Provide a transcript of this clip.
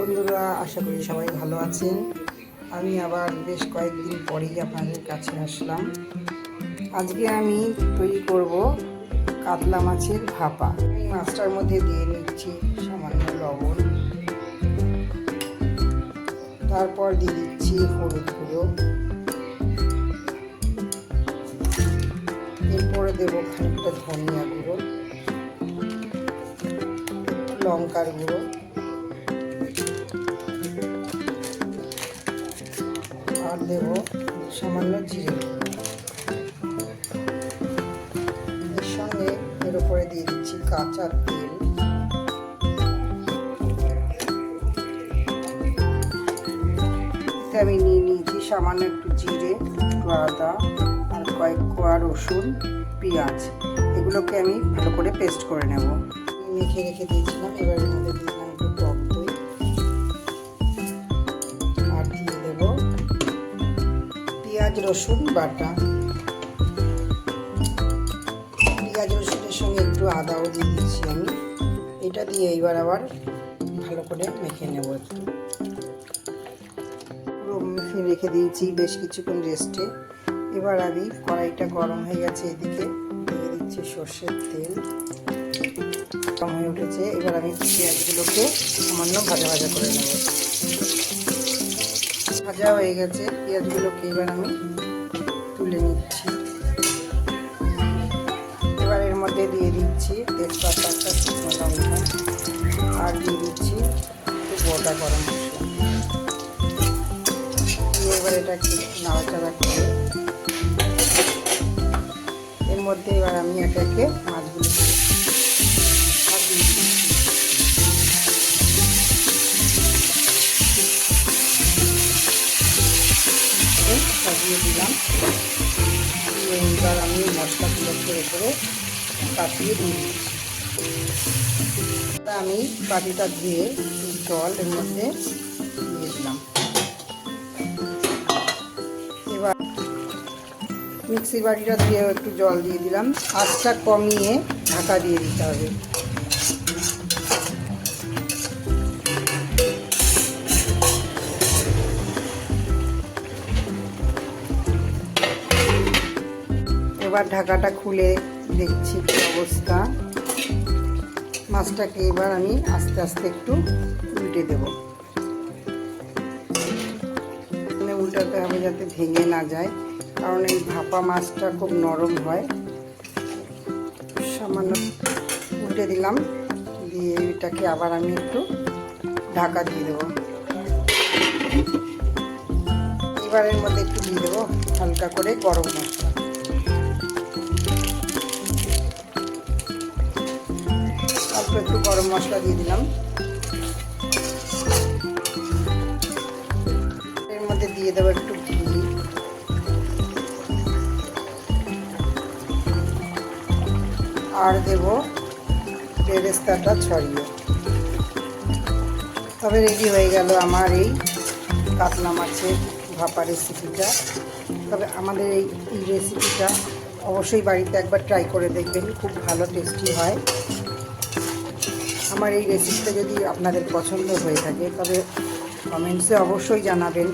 বন্ধুরা, আশা করি সবাই ভালো আছেন। আমি আবার বেশ কয়েকদিন পরেই আপনাদের কাছে আসলাম। আজকে আমি তৈরি করব কাতলা মাছের ভাপা। এই মাছটার মধ্যে দিয়ে নিচ্ছি সামান্য লবণ, তারপর দিয়ে দিচ্ছি হলুদ গুঁড়ো, এরপরে দেবো খানিকটা ধনিয়া গুঁড়ো, লঙ্কার গুঁড়ো, আর দেবো সামান্য জিরে গুঁড়ো। এর সঙ্গে এর উপরে দিয়ে দিচ্ছি কাঁচা তেল, আমি নিয়ে নিয়েছি সামান্য একটু জিরে, একটু আদা, আর কয়েক কোয়া রসুন, পেঁয়াজ। এগুলোকে আমি ভালো করে পেস্ট করে নেব। মেখে রেখে দিয়েছিলাম। এবার এর মধ্যে দিলাম একটু টক দই, আর দিয়ে দেব পেঁয়াজ রসুন বাটা। পেঁয়াজ রসুনের সঙ্গে একটু আদাও দিয়ে দিচ্ছি আমি। এটা দিয়ে এবার আবার ভালো করে মেখে নেব। একটু মেখে রেখে দিয়েছি বেশ কিছুক্ষণ রেস্টে। এবার আমি কড়াইটা গরম হয়ে গেছে, এদিকে দিয়ে দিচ্ছি সর্ষের তেল, গরম হয়ে উঠেছে। এবার আমি পেঁয়াজগুলোকে সামান্য ভাজা ভাজা করে নেব। ভাজা হয়ে গেছে পেঁয়াজগুলোকে, এবার আমি তুলে নিচ্ছি। এবার এর মধ্যে দিয়ে দিচ্ছি তেজপাতা, একটা শুকনো লঙ্কা, আর দিয়ে দিচ্ছি একটু গোটা গরম মশলা। এবার এটা একটু নাড়াচাড়া করে এর মধ্যে এবার আমি একে একে মাছগুলো সাজিয়ে দিলাম। এবার আমি মশলাগুলোকে উপরে কাটিয়ে দিয়ে দিচ্ছি। আমি বাটিটা ধুয়ে জল এর মধ্যে দিয়ে দিলাম। এবার মিক্সি বাটিটা দিয়ে একটু জল দিয়ে দিলাম। আঁচটা কমিয়ে ঢাকা দিয়ে দিতে হবে। এবার ঢাকাটা খুলে দেখছি কি অবস্থা। মাছটাকে এবার আমি আস্তে আস্তে একটু উল্টে দেব। উল্টাতে হবে যাতে ভেঙে না যায়, কারণ এই ভাপা মাছটা খুব নরম হয়। সামান্য উল্টে দিলাম, দিয়ে এটাকে আবার আমি একটু ঢাকা দিয়ে দেবো। এবার এর মধ্যে একটু দিয়ে দেবো হালকা করে গরম মশলা। অল্প একটু গরম মশলা দিয়ে দিলাম। এর মধ্যে দিয়ে দেবো একটু ঘি, আর দেব বেরেস্তাটা ছড়িয়ে। তবে রেডি হয়ে গেল আমার এই কাতলা মাছের ভাপা রেসিপিটা। তবে আমাদের এই রেসিপিটা অবশ্যই বাড়িতে একবার ট্রাই করে দেখবেন, খুব ভালো টেস্টি হয়। আমার এই রেসিপিটা যদি আপনাদের পছন্দ হয়ে থাকে তবে কমেন্টসে অবশ্যই জানাবেন।